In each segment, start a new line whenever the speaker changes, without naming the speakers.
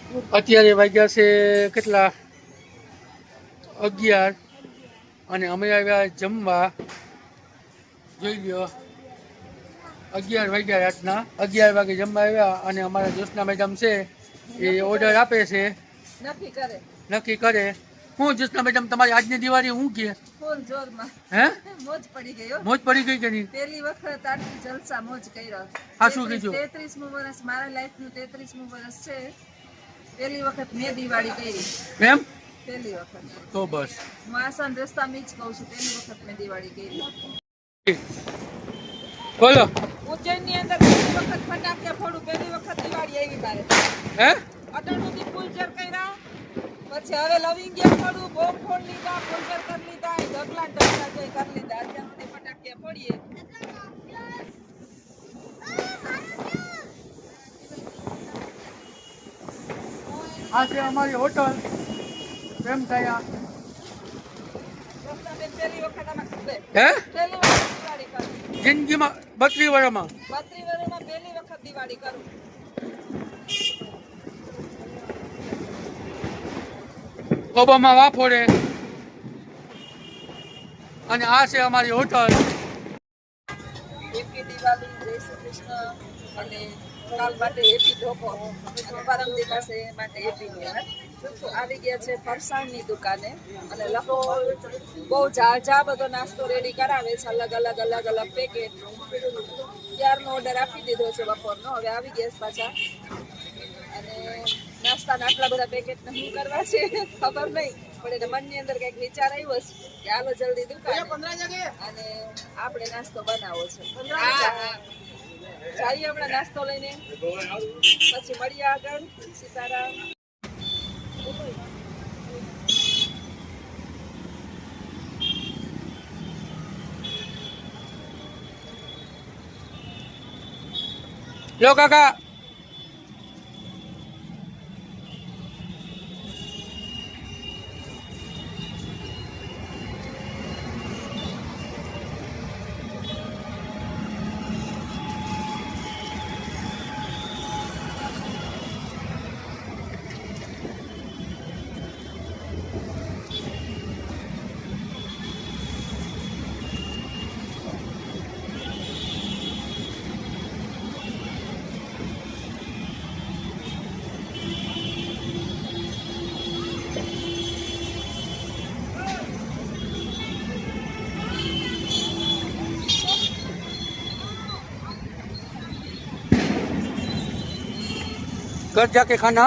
અત્યારે વાગ્યા છે કેટલા 11 અને અમે આવ્યા જમવા. જોઈ લ્યો 11 વાગ્યા રાતના 11 વાગે જમવા આવ્યા અને અમારા જોશના મેડમ છે એ ઓર્ડર આપે છે નક્કી કરે. હું જોશના મેડમ તમારી આજની દિવાળી હું કે
ફૂલ જોરમાં
હે
મોજ પડી ગઈ હો.
મોજ પડી ગઈ કે નહીં?
પહેલી વખત આટલી જલસા મોજ કર્યા.
હા શું કીધું?
33મું વર્ષ મારા લાઈફનું 33મું વર્ષ છે. પહેલી વખત મેં દિવાળી કરી
એમ
પહેલી વખત.
તો બસ
હું આસાન રસ્તામાં જ કહું છું પહેલી વખત મેં દિવાળી કરી.
બોલો.
ઉજ્જૈનની અંદર પહેલી વખત ફટાકડા ફોડું પહેલી વખત દિવાળી આવી મારે.
હે
અટણુથી ફૂલઝર કર્યા પછી હવે લવિંગિયા ફોડું બોમ્બ ફોડ લીધા ફૂલઝર કરી લીધા ઢગલા ઢગલા જોઈ કરી લીધા. અત્યાર સુધી ફટાકડા ફોડીએ.
આ છે અમારી હોટલ. કેમ થયા?
પહેલી વખત આમાં ખુદે
હે
પહેલી વખત દિવાળી કરું
જિંદગીમાં 32 વર્ષમાં
32 વર્ષમાં પહેલી વખત દિવાળી કરું.
ઓબામા વાફોડે. અને આ છે અમારી હોટલ.
હેપી દિવાળી, જય શ્રી કૃષ્ણ અને કાલ માટે હેપી ધોકો અને પરમ દિવસે માટે હેપી ન્યુ યર. આવી ગયા છે ફરસાણની દુકાને અને લખો બહુ ઝાઝા બધો નાસ્તો રેડી કરાવે છે. અલગ અલગ અલગ અલગ પેકેટ. ત્યારનો ઓર્ડર આપી દીધો છે બપોરનો. હવે આવી ગયા છે પાછા અને નાસ્તાના આટલા બધા પેકેટ શું કરવા છે ખબર નહીં પણ એને મનની અંદર કંઈક વિચાર આવ્યો છે કે હાલો જલ્દી દુકાન અને આપણે નાસ્તો બનાવો છે. જઈએ હમણાં નાસ્તો લઈને પછી મળીએ આગળ. સીતારામ.
લો કાકા. घर जाके खाना,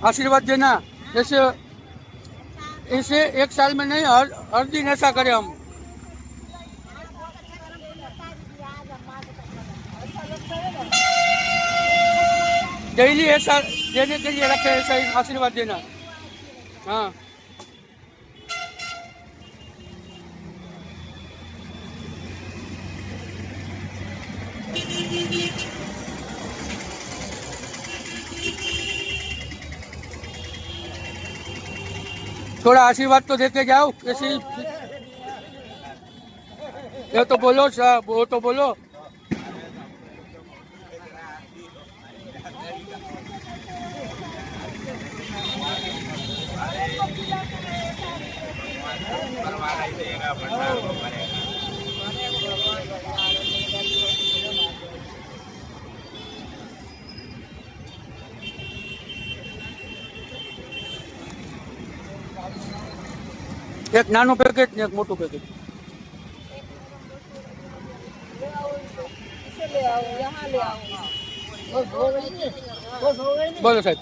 आशीर्वाद देना। ऐसे ऐसे 1 साल में नहीं, हर दिन ऐसा करें हम। डेली ऐसा देने के लिए रखे, ऐसा आशीर्वाद देना। हाँ थोड़ा आशीर्वाद तो देके जाओ। कैसी ये तो बोलो साहब, वो तो बोलो। एक नानो पैकेट ने एक मोटू पैकेट। बोलो साहब।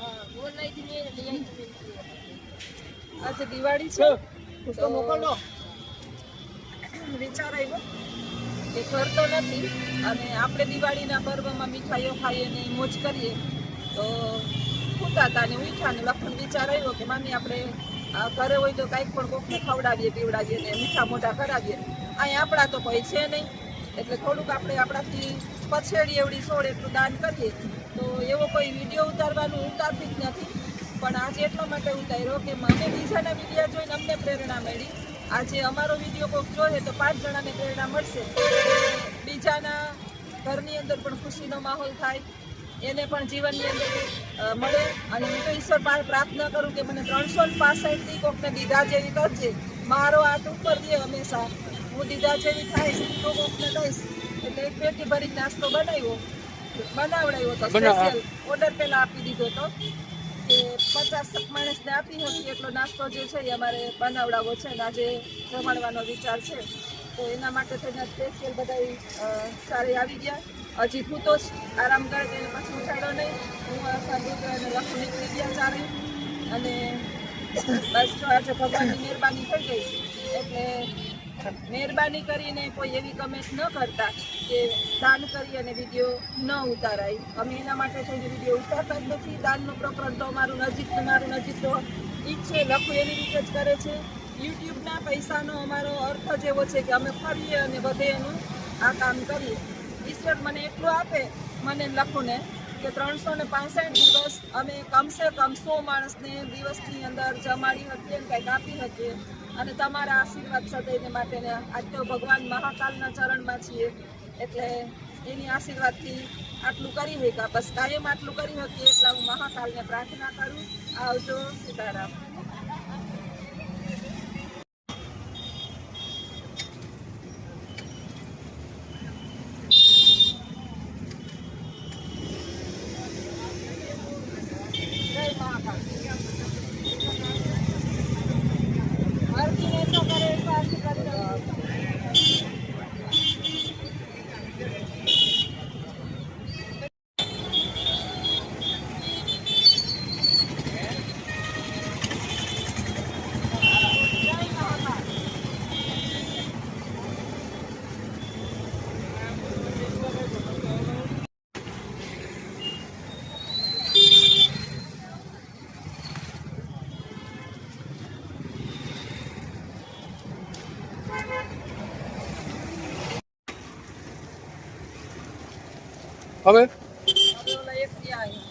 આજે દિવાળી છે તો મોકલો. વિચાર આવ્યો કે ઘર તો નથી અને આપણે દિવાળીના પર્વમાં મીઠાઈઓ ખાઈએ ને મોજ કરીએ તો ખૂતા હતા ને ઉઠ્યા ને લખન વિચાર આવ્યો કે મામી આપણે ઘરે હોય તો કાંઈક પણ કોકને ખવડાવીએ પીવડાવીએ ને મીઠા મોઢા કરાવીએ. અહીં આપણા તો કોઈ છે નહીં એટલે થોડુંક આપણે આપણાથી પછેડી એવડી સોળ એટલું દાન કરીએ. તો એવો કોઈ વિડીયો ઉતારવાનું ઉતારતી જ નથી પણ આજે એટલા માટે ઉતાર્યો કે મને બીજાના વિડીયો જોઈને અમને પ્રેરણા મળી. આજે અમારો વિડીયો કોઈક જોઈએ તો 5 જણાને પ્રેરણા મળશે. બીજાના ઘરની અંદર પણ ખુશીનો માહોલ થાય એને પણ જીવનની અંદર મળે. અને હું તો ઈશ્વર પાસે પ્રાર્થના કરું કે મને 365 થી કોકને દીધા જેવી કરજે. મારો હાથ ઉપર દે હંમેશા, હું દીધા જેવી થાઈશ તો કોકને દઈશ. એટલે એક પેટી ભરી નાસ્તો બનાવડાવ્યો તો સ્પેશિયલ ઓર્ડર પહેલા આપી દીધો તો કે 50 માણસને આપી હતી એટલો નાસ્તો જે છે એ અમારે બનાવડાવવો છે અને આજે જમાડવાનો વિચાર છે. તો એના માટે થઈને સ્પેશિયલ બધા સારી આવી ગયા. હજી હું તો આરામ કરે તેને પછી ઉઠાડ્યો નહીં. હું સંગીત અને લખું નીકળી ગયા ચારે. અને બસ જો આજે ભગવાનની મહેરબાની થઈ ગઈ. એટલે મહેરબાની કરીને કોઈ એવી કમેન્ટ ન કરતા કે દાન કરી અને વિડીયો ન ઉતારાય. અમે એના માટે થઈને વિડીયો ઉતારતા જ નથી. દાનનું પ્રકરણ તો મારું નજીક તો ઈ છે, લખું એની રીતે જ કરે છે. યુટ્યુબના પૈસાનો અમારો અર્થ જ એવો છે કે અમે ફરીએ અને બધે એનું આ કામ કરીએ. ઈશ્વર મને એટલું આપે, મને લખું ને કે 365 દિવસ અમે કમસે કમ 100 માણસને દિવસની અંદર જમાડી શકીએ ને કંઈક આપી શકીએ. અને તમારા આશીર્વાદ સદૈવને માટે આજ તો ભગવાન મહાકાલના ચરણમાં છીએ એટલે એની આશીર્વાદથી આટલું કરી શક્યા. બસ કાયમ આટલું કરી શકીએ એટલે હું મહાકાલને પ્રાર્થના કરું. આવજો. સીતારામ. જય મહાકાલ. હરકીને તો કરે એવા આશીર્વાદ કરો.
હવે
ઓલા એક ત્યાં આવ્યા.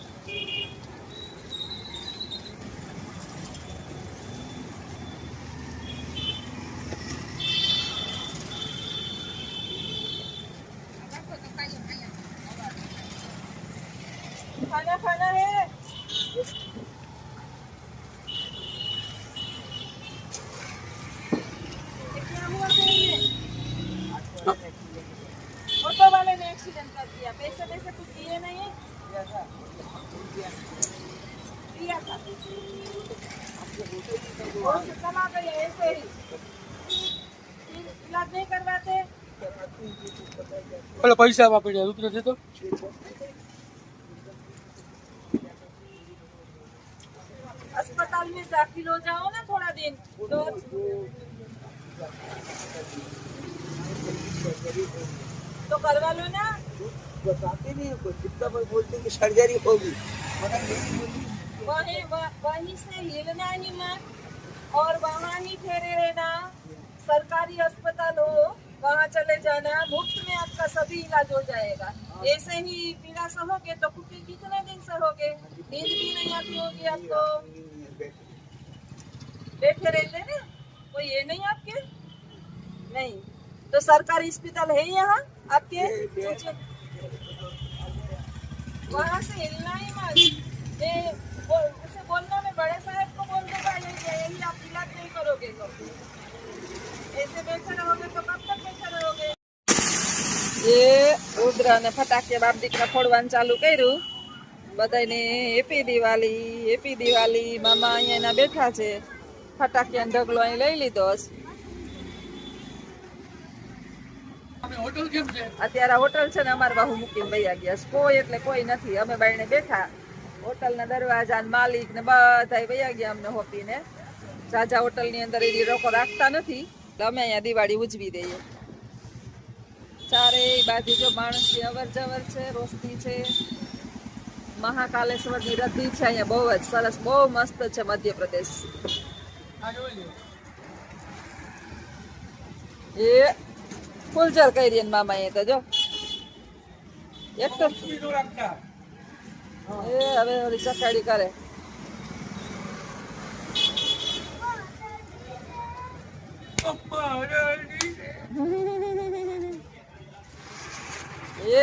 खाना है क्या हुआ तेरे में? ऑटो वाले ने एक्सीडेंट कर दिया. पैसे कुछ दिए नहीं. दिया था और चला गया ऐसे ही. इलाज नहीं करवाते.
પેલા પૈસા વાપરી જાય રૂપિયા દેતો.
अस्पताल में दाखिल हो जाओ ना थोड़ा दिन तो करवा लो ना.
बताते नहीं है कोई, कितना बार बोलते हैं कि सर्जरी होगी,
वहीं से हिलना ही मत और वहाँ ही ठहरे रहना. सरकारी अस्पताल हो वहाँ चले जाना. मुफ्त में आपका सभी इलाज हो जाएगा. ऐसे ही पीड़ा सहोगे तो कितने दिन सहोगे. नींद भी नहीं आती होगी आपको. बैठे रहते ना. कोई ये नहीं आपके नहीं तो सरकारी अस्पताल है यहाँ आपके. वहाँ से हिलना ही मत. उसे बोलना मैं बड़े साहब को बोल दूंगा यही आप इलाज नहीं करोगे तो ऐसे बैठे रहोगे तो कब तक बैठे रहोगे. ये रुद्र ने फटाके बाप दीकरा फोड़વાનું ચાલુ કર્યું. બધાને હેપી દિવાળી. મામા અહીંયા બેઠા છે. ફટાકિયાનો ઢગલો અહીં લઈ લીધો.
હોટલ કેમ છે?
અત્યારે હોટલ છે ને અમારા બાહુ મૂકીને વયા ગયા. કોઈ એટલે કોઈ નથી. અમે બાઈને બેઠા. હોટલના દરવાજા માલિક ને બધા વયા ગયા અમને હોપીને. જાજા હોટલની અંદર એ લોકો રાખતા નથી એટલે અમે અહીંયા દિવાળી ઉજવી દઈએ. ચારેય બાજુ જો માણસની અવર જવર છે. રોશની છે. મહાકાલેશ્વરની રદ્દી છે અહીંયા બહુ જ સરસ. બહુ મસ્ત છે મધ્યપ્રદેશ. એ ફૂલઝર કરી મામા એ તો જો એક તો એ હવે ઓલી ચકાડી કરે. એ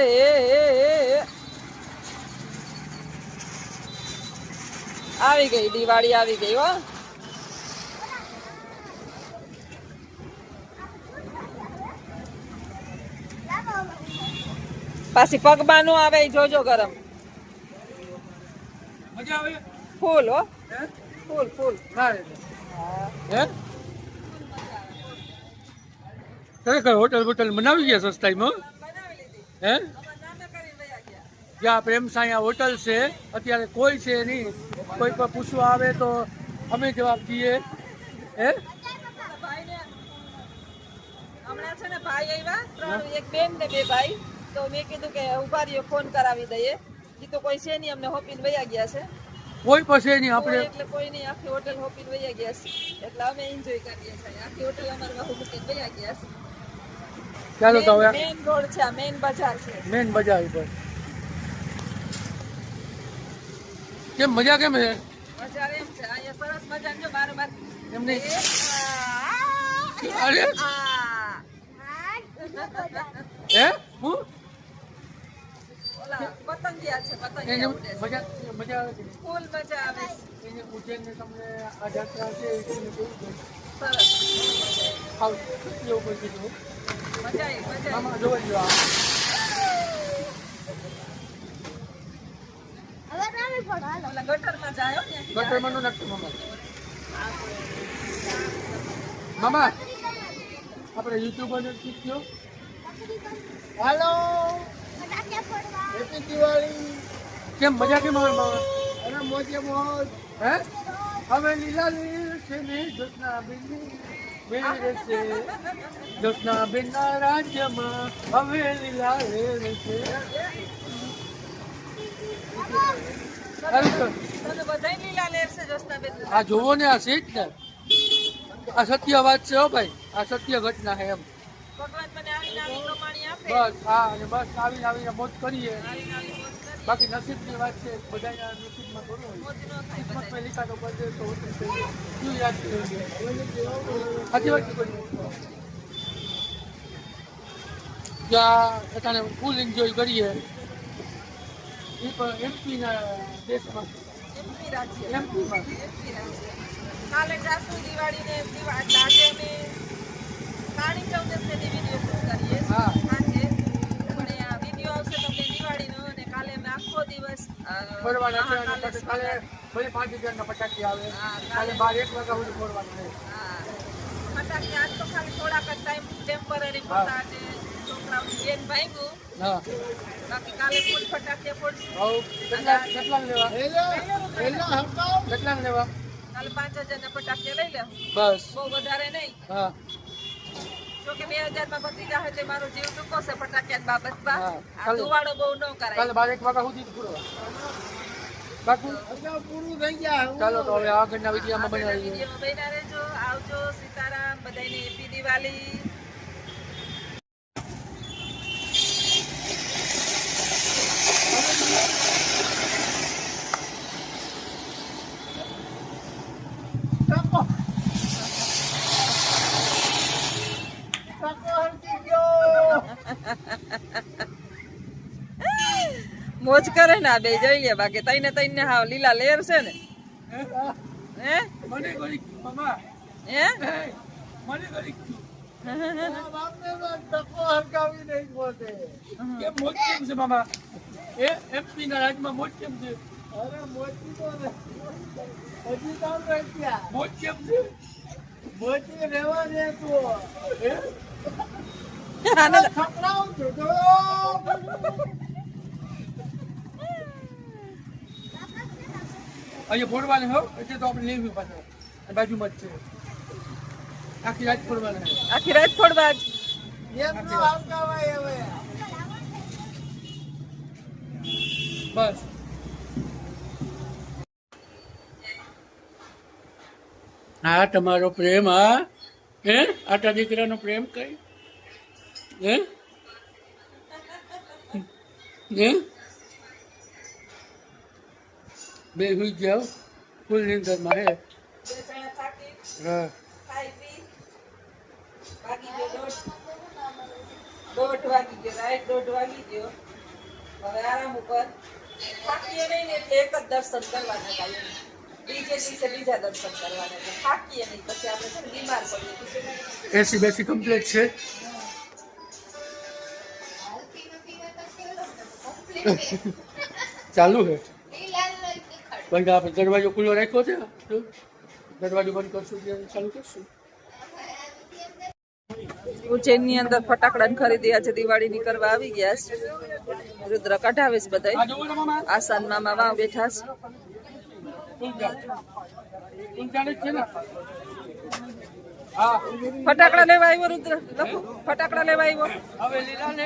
આવી ગઈ દિવાળી આવી ગઈ હો. પાછી પગમાં નો આવે ઈ જોજો ગરમ.
મજા આવે
ફૂલ હો,
હે
ફૂલ ફૂલ.
ના હે ખરેખર હોટલ બનાવી ગયા સસ્તાઈમાં હે જ્યાં પ્રેમ સાયા હોટલ છે અત્યારે કોઈ છે નહીં, કોઈ પણ પૂછવા આવે તો અમે જવાબ દઈએ હે.
હમણાં છે ને ભાઈ આવ્યા ત્રણ, એક બેન ને બે ભાઈ. તો મેં કીધું કે ઉભા રહ્યો ફોન કરાવી દઈએ. ઈ તો કોઈ છે નહીં, અમને હોપીને વયા ગયા છે.
કોઈ પછી નહીં
કોઈ
આપણે
એટલે કોઈ નહીં, આખી હોટલ હોપીને વયા ગયા છે. એટલે અમે એન્જોય કરીએ છીએ. આખી હોટલ અમારે વાહુ મૂકીને વયા ગયા છે.
ચાલો તો હવે
મેઇન રોડ છે, આ મેઇન બજાર છે.
મેન બજાર ઉપર કેમ મજા કેમ છે
બજાર એમ છે, અહીંયા સરસ મજાનું જો બારોબાર
એમને
એ,
અરે
આ.
હે હું
ઓલા પતંગિયા છે,
એને
પતંગિયા ઉડે છે.
મજા આવે છે
ફૂલ મજા આવે છે.
એને ઉજ્જૈનને તમને આ જાત્રા છે એ તમને કેવું છે
સરસ
આવ એવું કોઈ કીધું
મજા આવી, મજા આવી.
આમાં જોવા જો આ
ઓલા ગટરમાં જાય હો ને.
ગટરમાં નો નાખતો મામા મામા આપણે યુટ્યુબર ને શીખ્યો હાલો હેપી દિવાળી કેમ મજા કેમ આવે મામા અરે મોજે મોજ હે હવે લીલા લીલ છે ને જોતના બેનની મેરે છે જોતના બેનના રાજ્યમાં હવે લીલા લીલ છે
તને બધાય લીલા લેર છે જોશનાબેન.
આ જોવો ને આ સીટ ને આ સત્ય વાત છે હો ભાઈ, આ સત્ય ઘટના છે એમ.
ભગવાન મને આવીને આવી કમાણી આપે.
બસ હા અને બસ આવીને આવીને મોજ કરીએ.
આવીને આવી મોજ કરીએ.
બાકી નસીબની વાત છે, બધાના નસીબમાં થોડું હોય.
મોજ ન થાય
કિસ્મતમાં
બધાય.
લીખા તો બધે તો હોતું જ છે. શું યાદ કરી સાચી વાત છે કોઈ ત્યાં પોતાને ફૂલ એન્જોય કરીએ એ પણ એમપીના દેશમાં
એમપી રાજ્ય.
એમપીમાં
એમપી રાજ્ય. કાલે જાશું દિવાળીને એટલે આજે અમે કાળી ચૌદસને વિડીયો શૂટ કરીએ
હા.
સાંજે. પણ આ વિડીયો આવશે તમને દિવાળીનો અને કાલે અમે આખો દિવસ
ફરવાના છે
હા,
અને
કાલે
પછી કાલે ભલે 5000 ના ફટાકી આવે
હા,
કાલે 12-1 વાગ્યા સુધી ફોડવાનું છે.
હા. ફટાકડા આજ તો ખાલી થોડાક જ ટાઈમ ટેમ્પરરી
હા.
ફોટા અને છોકરાઓનું બેન ભાંગ્યું.
હા
બાકી કાલે ફૂલ ફટાકડા ફોડશું.
કેટલા લેવા કેટલા લેવા
કાલે 5000 ના ફટાકડા લઈ લે.
બસ
બહુ વધારે નહીં.
હા
જોકે 2000 માં પતી જાય એટલે મારો જીવ ટૂંકો છે ફટાકડા બાબતમાં.
હા.
આ ધુવાડો બહુ ન કરાય.
કાલે 12-1 વાગ્યા સુધી જ પૂરો બાકી પૂરું થઈ ગયા. ચાલો તો હવે આગળના વિડીયોમાં
આગળના
બનાવીએ.
વિડીયોમાં બન્યા રહેજો. આવજો. સીતારામ. બધાને હેપી દિવાળી. મોજ કરે ને આ બે જોઈ લે. બાકી તઈને તઈને હાવ લીલા લેર છે ને. હે
મને ગોળી મામા
હે
મને ગોળી કેમ મોજ કેમ છે મામા એ એમપી ના રાજમાં મોજ કેમ છે
અરે મોતી તો હજી કામ રાખ્યા
મોજ કેમ છે
મોતી રહેવા દે તું
હે?
આને
ખપરાવું છું તો
અહીંયા ફોડવાના હો એટલે તો આપણે લેવી પાછા અને બાજુમાં જ છે આખી રાત ફોડવાના છે.
આખી રાત ફોડવા જ.
એમ નો આવતા હોય હવે
બસ હા તમારો પ્રેમ હા હે આટા દીકરાનો પ્રેમ કઈ હે હે બે હુઈ જાવ ફૂલ નીંદરમાં હે
બે જણા થાકી
હા
ખાઈ પી વાગી ગયો દોઢ વાગી ગયો. રાઈટ 1:30 વાગી ગયો. હવે આરામ ઉપર થાકીએ નહીં ને એટલે એક જ દર્શન કરવાના કાંઈ. બીજે દિવસે બીજા દર્શન કરવાના છે. થાકીએ નહીં, પછી આપણે છે ને બીમાર પડીએ. પછી
એસી બેસી કમ્પ્લીટ છે. ચાલુ છે બંધ. આપણે દરવાજો ખુલ્લો રાખ્યો છે. દરવાજો બંધ કરશું ત્યારે ચાલુ કરશું.
ઉજ્જૈનની અંદર ફટાકડા ખરીદ્યા છે, દિવાળીની કરવા આવી ગયા છે. રુદ્ર કઢાવે છે બધા. આસાન મામા વાવ બેઠા છે. ફટાકડા લેવા આવ્યો રુદ્ર. લખો ફટાકડા લેવા આવ્યો.
હવે લીલા ને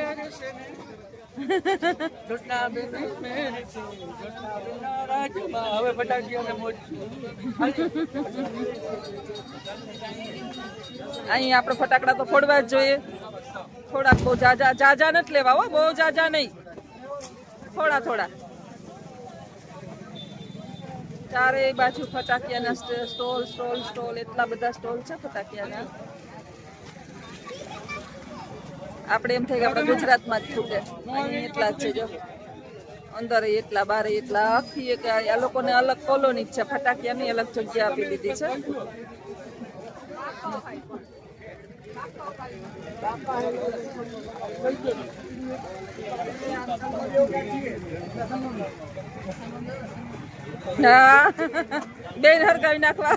જોતના બેની મેરી છે, જોતના બેના રાજમાં હવે ફટાકિયાને મોજ છે.
અહીં આપણે ફટાકડા તો ફોડવા જ જોઈએ. થોડાક બહુ જાજા નથી લેવા હો, બહુ જાજા નહીં, થોડા થોડા. ચારેય બાજુ ફટાકિયાના સ્ટોલ સ્ટોલ સ્ટોલ, એટલા બધા સ્ટોલ છે ફટાકિયાના. આપણે એમ થાય કે આપણે ગુજરાતમાં જ ફૂટે, અહીં એટલા જ છે. જો અંદર એટલા, બારે એટલા, આખી એક આ લોકોને અલગ કોલોની છે, ફટાકિયાની અલગ જગ્યા આપી દીધી છે. હા બેન હરગાવી નાખવા.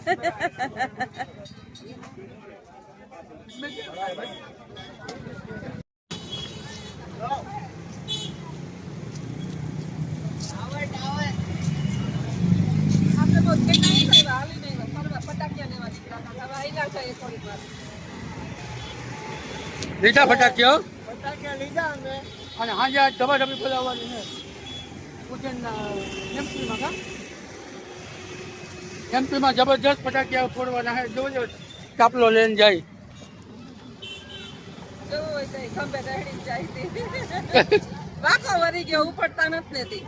આપણે બહુ કે નહીં કરવા હાલી નહીં ફરવા, ફટાકિયા લેવા નીકળ્યા હતા. હવે આયલા છે થોડીક વાર.
લીધા ફટાકિયા
ફટાકડા લીધા અમે.
અને હાજે આજ ધબાધબી બોલાવવાની છે ઉજ્જૈનના એમપીમાં. કા એમપીમાં જબરજસ્ત ફટાકિયા ફોડવાના છે. જોજો કાપલો લઈને જાય.
જોવું હોય તો ખંભે દહેડી જાય. વાંકો વરી ગયો, ઉપડતા નથી.